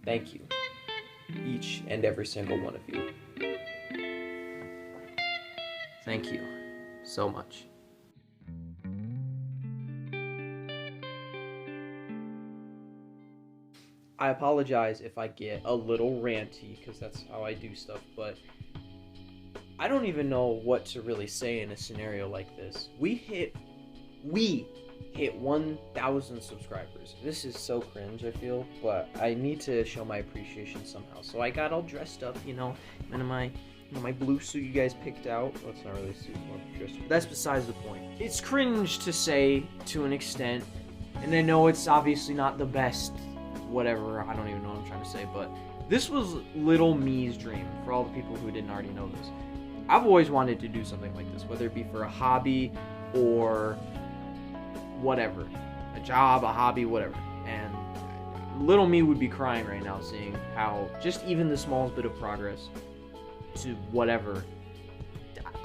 Thank you, each and every single one of you. Thank you so much. I apologize if I get a little ranty, because that's how I do stuff, but I don't even know what to really say in a scenario like this. We hit 1,000 subscribers. This is so cringe, I feel, but I need to show my appreciation somehow. So I got all dressed up, in my blue suit you guys picked out. Well, it's not really a suit, more dress. That's besides the point. It's cringe to say to an extent, and I know it's obviously not the best, whatever, I don't even know what I'm trying to say, but this was little me's dream for all the people who didn't already know this. I've always wanted to do something like this, whether it be for a hobby or whatever, a job, a hobby, whatever. And little me would be crying right now seeing how just even the smallest bit of progress to whatever.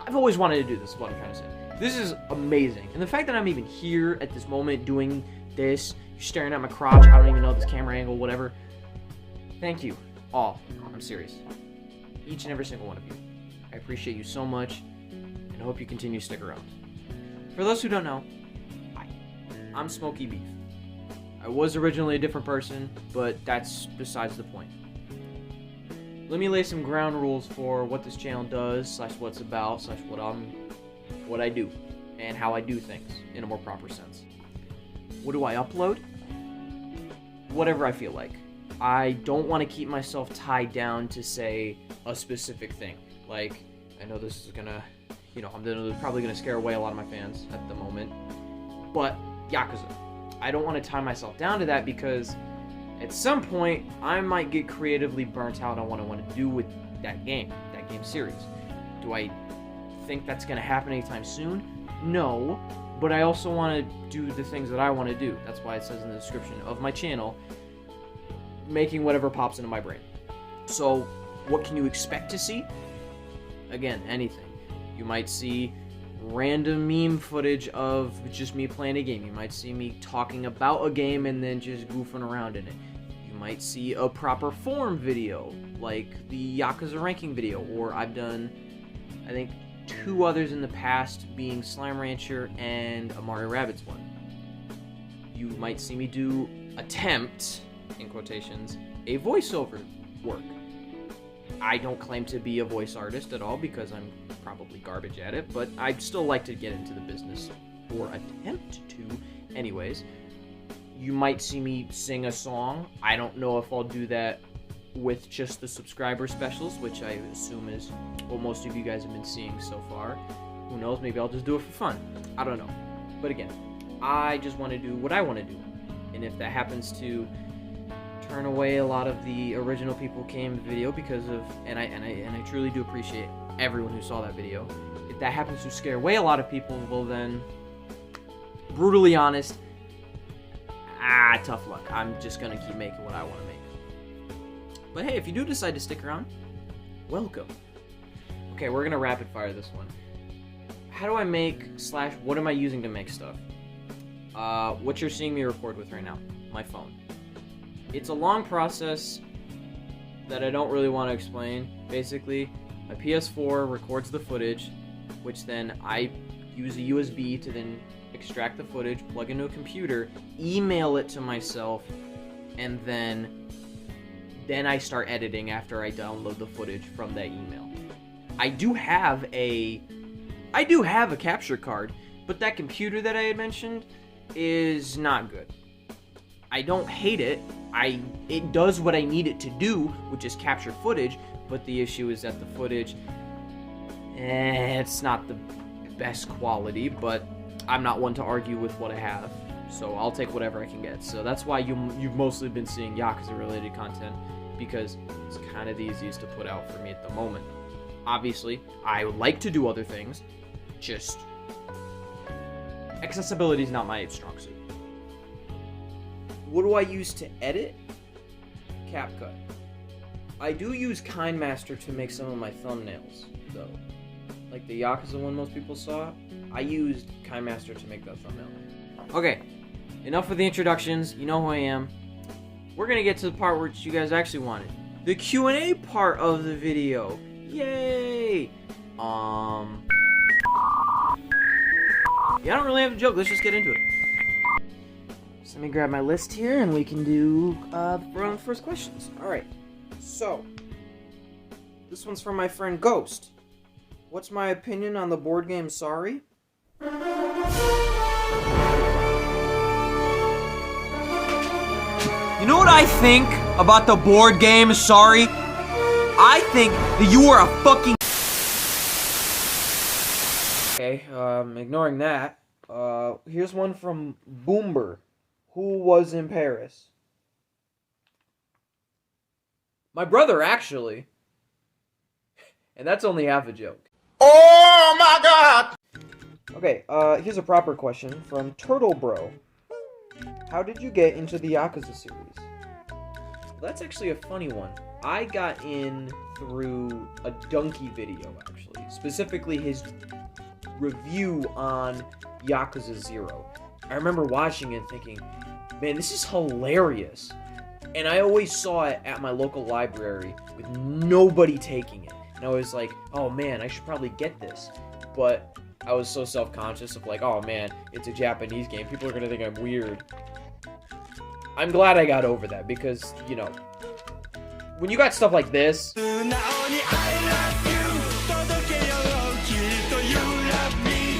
I've always wanted to do this, is what I'm trying to say. This is amazing. And the fact that I'm even here at this moment doing this, you're staring at my crotch, I don't even know this camera angle, whatever. Thank you all. I'm serious. Each and every single one of you. I appreciate you so much, and I hope you continue to stick around. For those who don't know, hi, I'm Smokey Beef. I was originally a different person, but that's besides the point. Let me lay some ground rules for what this channel does, / what it's about, / what I do, and how I do things in a more proper sense. What do I upload? Whatever I feel like. I don't want to keep myself tied down to, say, a specific thing. Like, I know this is gonna, I'm probably gonna scare away a lot of my fans at the moment, but Yakuza. I don't want to tie myself down to that because at some point, I might get creatively burnt out on what I want to do with that game series. Do I think that's going to happen anytime soon? No, but I also want to do the things that I want to do. That's why it says in the description of my channel, making whatever pops into my brain. So, what can you expect to see? Again, anything. You might see random meme footage of just me playing a game. You might see me talking about a game and then just goofing around in it. You might see a proper form video, like the Yakuza ranking video, or I've done, I think, 2 others in the past, being Slime Rancher and a Mario Rabbids one. You might see me attempt, in quotations, a voiceover work. I don't claim to be a voice artist at all because I'm probably garbage at it, but I'd still like to get into the business, or attempt to anyways. You might see me sing a song. I don't know if I'll do that with just the subscriber specials, which I assume is what most of you guys have been seeing so far. Who knows, maybe I'll just do it for fun. I don't know. But again, I just want to do what I want to do. And if that happens to turn away a lot of the original people who came to the video because of, and I truly do appreciate everyone who saw that video. If that happens to scare away a lot of people, well then, brutally honest, tough luck. I'm just gonna keep making what I want to make. But hey, if you do decide to stick around, welcome. Okay, we're gonna rapid fire this one. How do I make / what am I using to make stuff? What you're seeing me record with right now, my phone. It's a long process that I don't really want to explain. Basically, my PS4 records the footage, which then I use a USB to then extract the footage, plug into a computer, email it to myself, and then I start editing after I download the footage from that email. I do have a capture card, but that computer that I had mentioned is not good. I don't hate it. It does what I need it to do, which is capture footage, but the issue is that the footage, it's not the best quality, but I'm not one to argue with what I have, so I'll take whatever I can get. So that's why you've mostly been seeing Yakuza-related content, because it's kind of the easiest to put out for me at the moment. Obviously, I would like to do other things, just accessibility is not my strong suit. What do I use to edit? CapCut. I do use KineMaster to make some of my thumbnails, though. Like the Yakuza one most people saw, I used KineMaster to make that thumbnail. Okay, enough of the introductions. You know who I am. we're gonna get to the part which you guys actually wanted. The Q&A part of the video. Yay! Yeah, I don't really have a joke. Let's just get into it. So let me grab my list here, and we can do the first questions. All right. So this one's from my friend Ghost. What's my opinion on the board game Sorry? You know what I think about the board game Sorry? I think that you are a fucking... Okay, ignoring that, here's one from Boomber, who was in Paris. My brother, actually. And that's only half a joke. Oh my god! Okay, here's a proper question from Turtle Bro. How did you get into the Yakuza series? Well, that's actually a funny one. I got in through a Donkey video, actually. Specifically, his review on Yakuza 0. I remember watching it and thinking, man, this is hilarious. And I always saw it at my local library with nobody taking it. And I was like, oh man, I should probably get this. But I was so self-conscious of like, oh man, it's a Japanese game. People are going to think I'm weird. I'm glad I got over that because, you know, when you got stuff like this...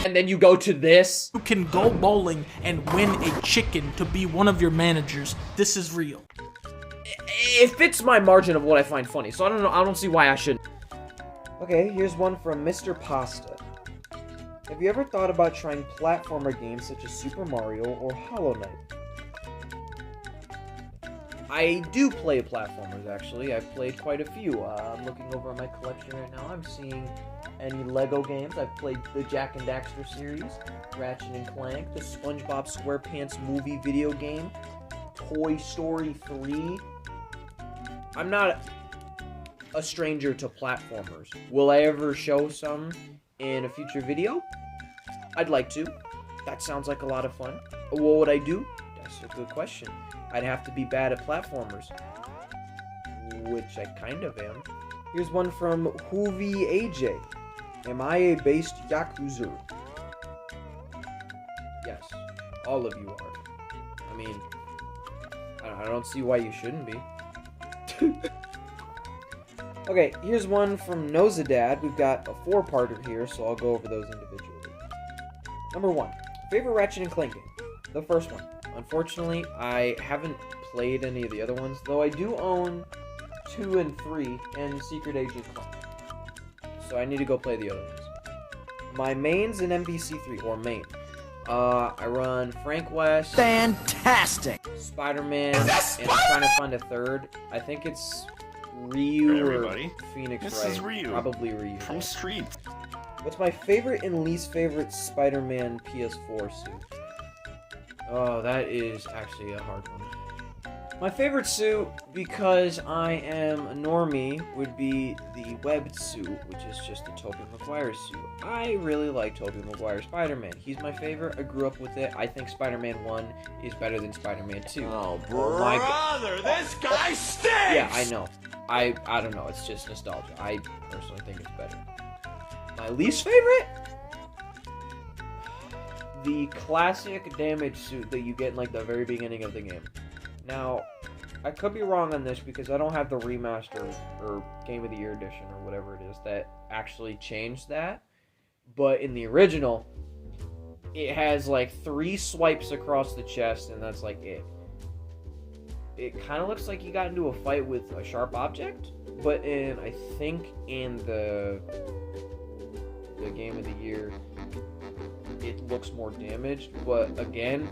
and then you go to this. You can go bowling and win a chicken to be one of your managers. This is real. It fits my margin of what I find funny, so I don't know. I don't see why I shouldn't. Okay, here's one from Mr. Pasta. Have you ever thought about trying platformer games such as Super Mario or Hollow Knight? I do play platformers, actually. I've played quite a few. I'm looking over at my collection right now. I'm seeing any Lego games. I've played the Jak and Daxter series, Ratchet and Clank, the SpongeBob SquarePants movie video game, Toy Story 3. I'm not a stranger to platformers. Will I ever show some in a future video? I'd like to. That sounds like a lot of fun. What would I do? That's a good question. I'd have to be bad at platformers, which I kind of am. Here's one from Hoovy AJ. Am I a based Yakuza? Yes, all of you are. I mean, I don't see why you shouldn't be. Okay, here's one from Nozadad. We've got a 4-parter here, so I'll go over those individually. Number 1, favorite Ratchet and Clank game? The first one. Unfortunately, I haven't played any of the other ones, though I do own 2 and 3 and Secret Agent Clank. So I need to go play the other ones. My main's in MVC3, or main. I run Frank West. Fantastic! Spider-Man, and I'm trying to find a third. I think it's Ryu or Phoenix Wright. This is Ryu. Probably Ryu. From Street. What's my favorite and least favorite Spider-Man PS4 suit? Oh, that is actually a hard one. My favorite suit, because I am a normie, would be the webbed suit, which is just the Tobey Maguire suit. I really like Tobey Maguire Spider-Man. He's my favorite. I grew up with it. I think Spider-Man 1 is better than Spider-Man 2. Oh, brother, this guy stinks! Yeah, I know. I don't know. It's just nostalgia. I personally think it's better. My least favorite? The classic damage suit that you get in like the very beginning of the game. Now, I could be wrong on this because I don't have the remaster or Game of the Year edition or whatever it is that actually changed that. But in the original, it has like 3 swipes across the chest and that's like it. It kind of looks like you got into a fight with a sharp object, but I think in the Game of the Year, it looks more damaged, but again,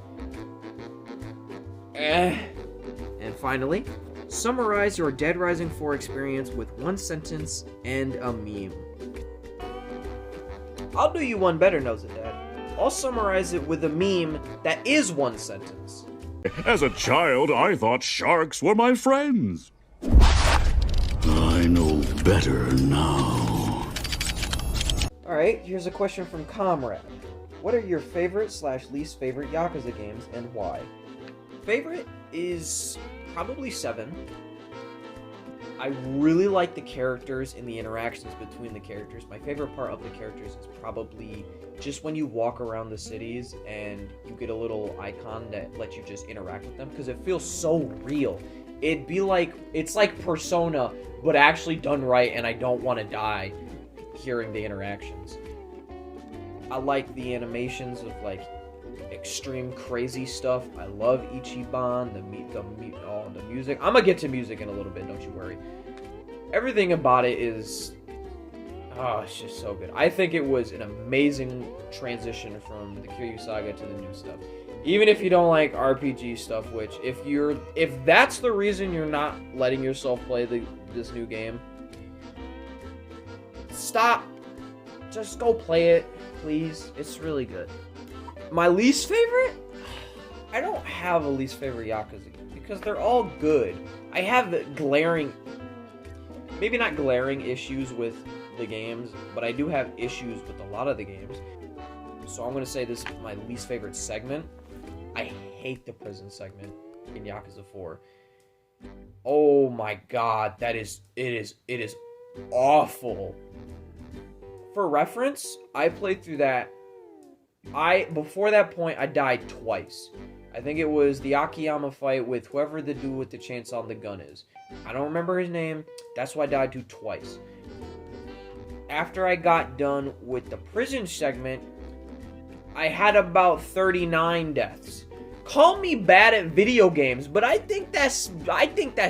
And finally, summarize your Dead Rising 4 experience with 1 sentence and a meme. I'll do you one better, Nozadad. I'll summarize it with a meme that is 1 sentence. As a child, I thought sharks were my friends. I know better now. Alright, here's a question from Comrade. What are your favorite / least favorite Yakuza games and why? Favorite is Probably 7. I really like the characters and the interactions between the characters. My favorite part of the characters is probably just when you walk around the cities and you get a little icon that lets you just interact with them, because it feels so real. It's like Persona, but actually done right, and I don't want to die hearing the interactions. I like the animations of like extreme crazy stuff. I love Ichiban, the music. I'm gonna get to music in a little bit, don't you worry. Everything about it is, it's just so good. I think it was an amazing transition from the Kiryu Saga to the new stuff. Even if you don't like RPG stuff, which if that's the reason you're not letting yourself play this new game, stop. Just go play it, please. It's really good. My least favorite? I don't have a least favorite Yakuza game because they're all good. I have maybe not glaring issues with the games, but I do have issues with a lot of the games. So I'm going to say this is my least favorite segment. I hate the prison segment in Yakuza 4. Oh my god, it is awful. For reference, I played through that. Before that point, I died twice. I think it was the Akiyama fight with whoever the dude with the chainsaw and the gun is. I don't remember his name. That's why I died to twice. After I got done with the prison segment, I had about 39 deaths. Call me bad at video games, but I think that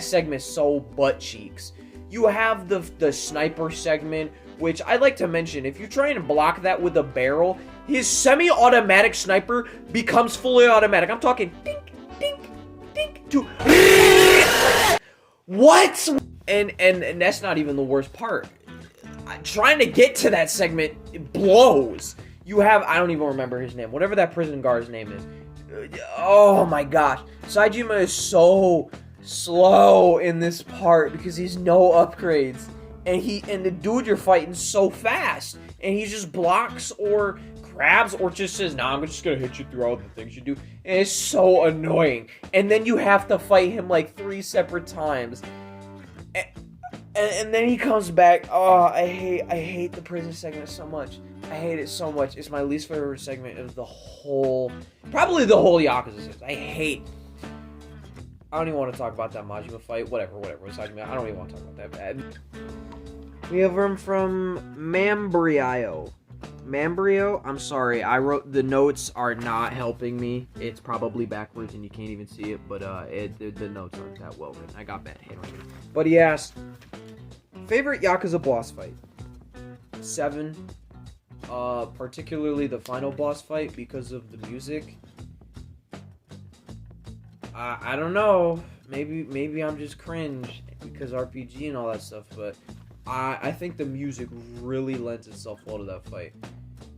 segment's so butt cheeks. You have the sniper segment, which I'd like to mention. If you try and block that with a barrel, his semi-automatic sniper becomes fully automatic. I'm talking dink, dink, dink to what? And that's not even the worst part. Trying to get to that segment, it blows. You have, I don't even remember his name, whatever that prison guard's name is. Oh my gosh. Saejima is so slow in this part because he's no upgrades. And the dude you're fighting so fast. And he just blocks or grabs or just says, nah, I'm just gonna hit you through all the things you do. And it's so annoying. And then you have to fight him like 3 separate times. And then he comes back. Oh, I hate the prison segment so much. I hate it so much. It's my least favorite segment of probably the whole Yakuza series. I don't even want to talk about that Majima fight. Whatever. I don't even want to talk about that. We have him from Mambrio. I'm sorry. I wrote the notes are not helping me. It's probably backwards and you can't even see it, but the notes aren't that well written. I got bad handwriting. But he asked, favorite Yakuza boss fight? 7. Particularly the final boss fight because of the music. I don't know. Maybe I'm just cringe because RPG and all that stuff, but I think the music really lends itself well to that fight.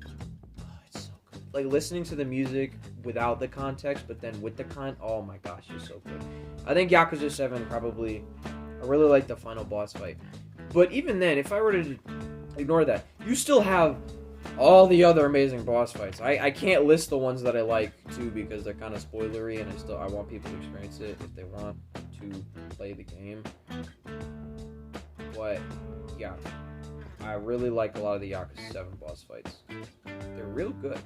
Oh, it's so good. Like listening to the music without the context, but then with the oh my gosh, it's so good. I think Yakuza 7 probably. I really like the final boss fight, but even then, if I were to ignore that, you still have all the other amazing boss fights. I can't list the ones that I like too because they're kind of spoilery, and I want people to experience it if they want to play the game. But yeah, I really like a lot of the Yakuza 7 boss fights. They're real good.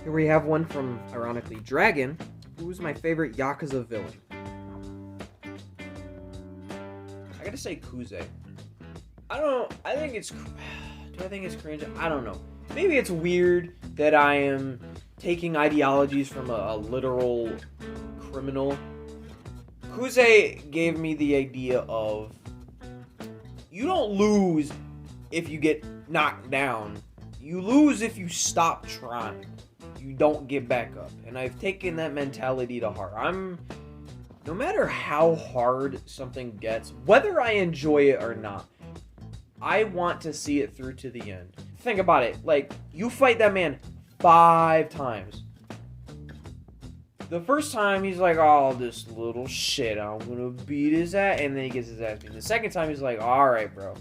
Here we have one from, ironically, Dragon, who's my favorite Yakuza villain. I gotta say Kuze. I think it's... Do I think it's cringe? I don't know. Maybe it's weird that I am taking ideologies from a literal criminal. Kuze gave me the idea of you don't lose if you get knocked down. You lose if you stop trying. You don't get back up. And I've taken that mentality to heart. No matter how hard something gets, whether I enjoy it or not, I want to see it through to the end. Think about it. Like, you fight that man 5 times. The first time, he's like, oh, this little shit, I'm gonna beat his ass. And then he gets his ass beat. The second time, he's like, alright, bro.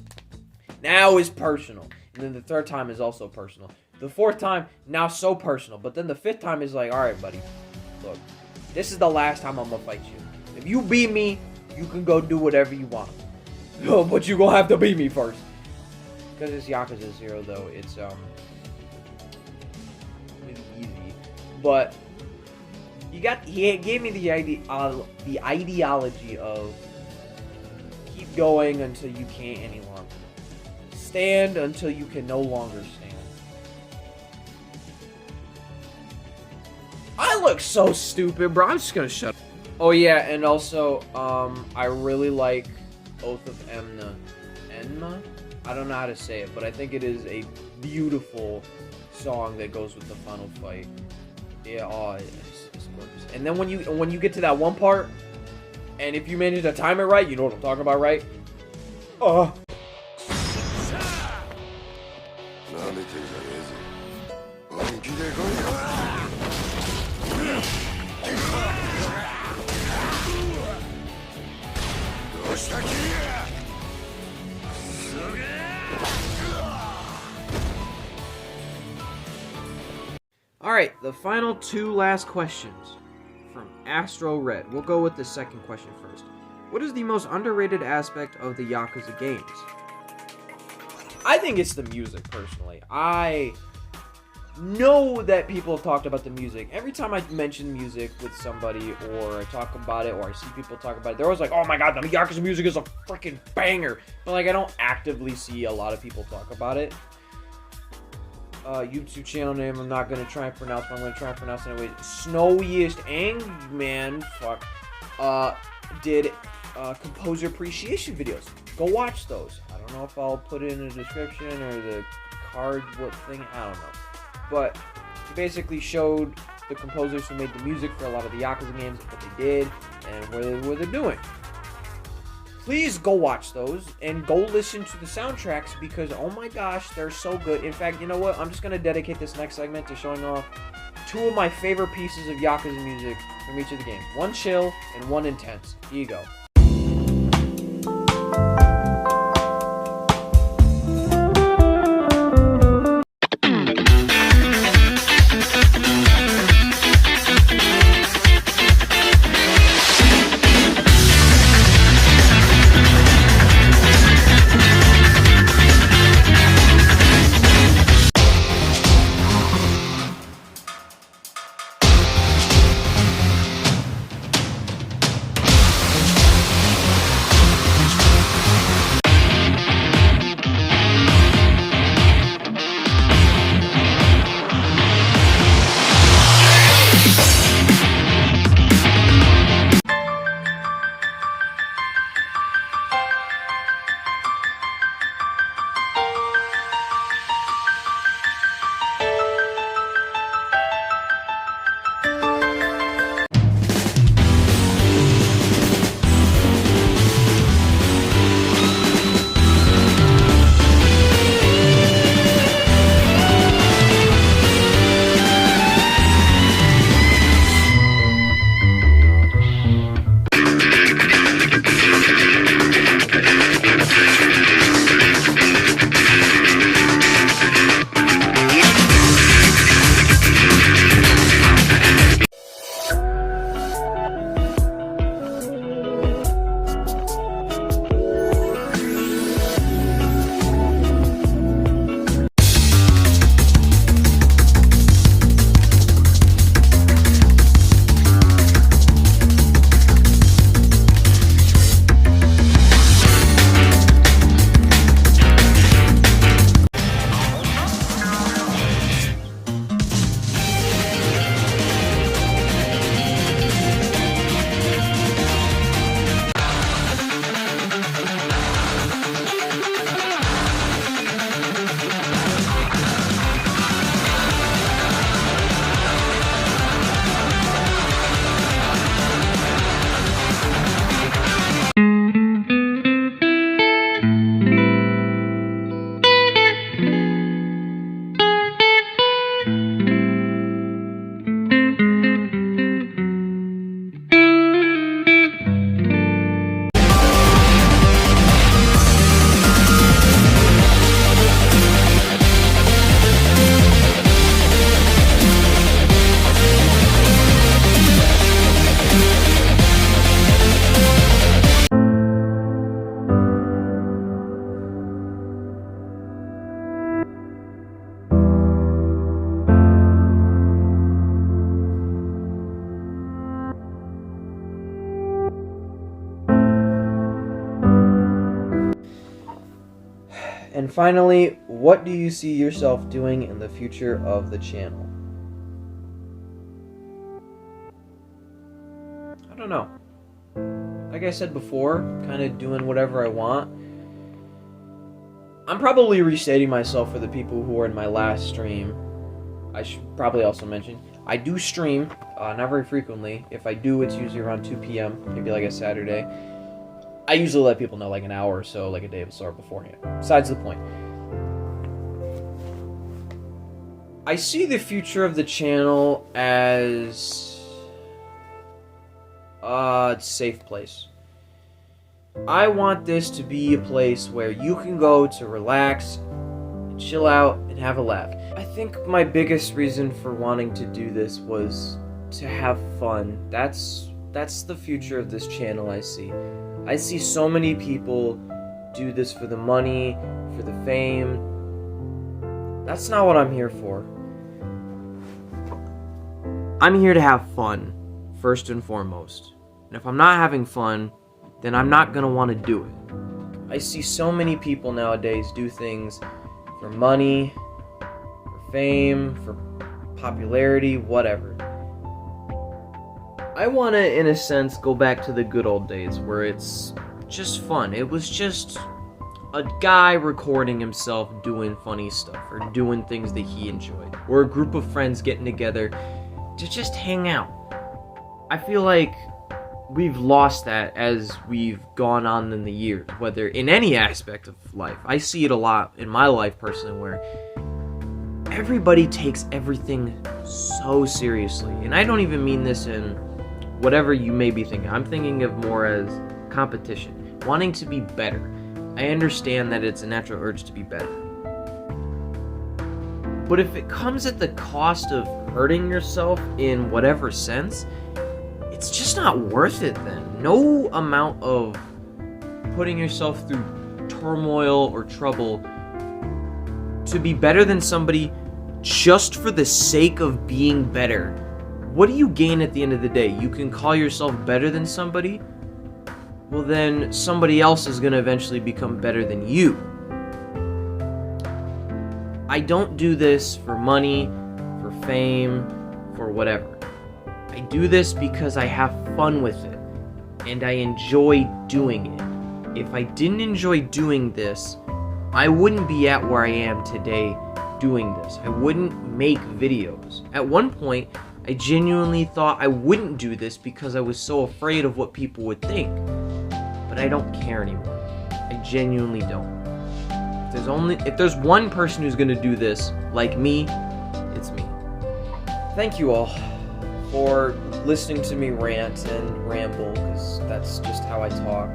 Now it's personal. And then the third time is also personal. The fourth time, now so personal. But then the 5th time is like, alright, buddy. Look, this is the last time I'm gonna fight you. If you beat me, you can go do whatever you want. But you gonna have to beat me first. Because it's Yakuza 0 though, it's really easy. But he gave me the ideology of keep going until you can't any longer. Stand until you can no longer stand. I look so stupid, bro. I'm just gonna shut up. Oh yeah, and also, I really like Oath of Enma. Enma? I don't know how to say it, but I think it is a beautiful song that goes with the final fight. Yeah, oh, it's gorgeous. And then when you get to that one part, and if you manage to time it right, you know what I'm talking about, right? Alright, the final two last questions from Astro Red. We'll go with the second question first. What is the most underrated aspect of the Yakuza games? I think it's the music, personally. I know that people have talked about the music. Every time I mention music with somebody, or I talk about it, or I see people talk about it, they're always like, oh my god, the Yakuza music is a freaking banger. But like, I don't actively see a lot of people talk about it. YouTube channel name I'm not going to try and pronounce, but I'm going to try and pronounce it anyway. Snowiest Angman, did composer appreciation videos. Go watch those. I don't know if I'll put it in the description or the card, what thing, I don't know. But he basically showed the composers who made the music for a lot of the Yakuza games, what they did, and what they're doing. Please go watch those, and go listen to the soundtracks, because, oh my gosh, they're so good. In fact, you know what? I'm just going to dedicate this next segment to showing off two of my favorite pieces of Yakuza music from each of the games. One chill, and one intense. Here you go. And finally, what do you see yourself doing in the future of the channel? I don't know. Like I said before, kind of doing whatever I want. I'm probably restating myself for the people who were in my last stream. I should probably also mention, I do stream, not very frequently. If I do, it's usually around 2 p.m., maybe like a Saturday. I usually let people know like an hour or so, like a day before beforehand. Besides the point. I see the future of the channel as a safe place. I want this to be a place where you can go to relax, and chill out, and have a laugh. I think my biggest reason for wanting to do this was to have fun. That's the future of this channel I see. I see so many people do this for the money, for the fame. That's not what I'm here for. I'm here to have fun, first and foremost. And if I'm not having fun, then I'm not gonna want to do it. I see so many people nowadays do things for money, for fame, for popularity, whatever. I want to, in a sense, go back to the good old days where it's just fun. It was just a guy recording himself doing funny stuff or doing things that he enjoyed. Or a group of friends getting together to just hang out. I feel like we've lost that as we've gone on in the years, whether in any aspect of life. I see it a lot in my life personally where everybody takes everything so seriously. And I don't even mean this in whatever you may be thinking. I'm thinking of more as competition, wanting to be better. I understand that it's a natural urge to be better. But if it comes at the cost of hurting yourself in whatever sense, it's just not worth it then. No amount of putting yourself through turmoil or trouble to be better than somebody just for the sake of being better. What do you gain at the end of the day? You can call yourself better than somebody? Well, then somebody else is going to eventually become better than you. I don't do this for money, for fame, for whatever. I do this because I have fun with it, and I enjoy doing it. If I didn't enjoy doing this, I wouldn't be at where I am today doing this. I wouldn't make videos. At one point, I genuinely thought I wouldn't do this because I was so afraid of what people would think. But I don't care anymore. I genuinely don't. If there's one person who's gonna do this like me, it's me. Thank you all for listening to me rant and ramble, because that's just how I talk.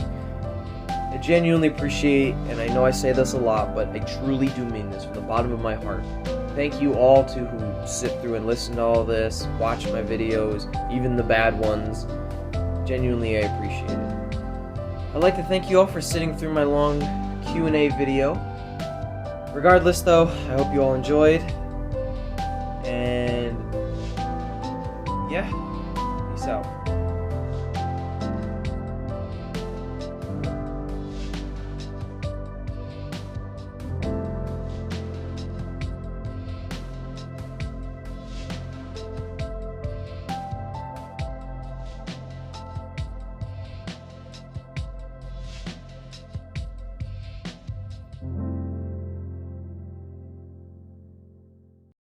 I genuinely appreciate, and I know I say this a lot, but I truly do mean this from the bottom of my heart. Thank you all who sit through and listen to all this, watch my videos, even the bad ones. Genuinely, I appreciate it. I'd like to thank you all for sitting through my long Q&A video. Regardless, though, I hope you all enjoyed. And yeah, peace out.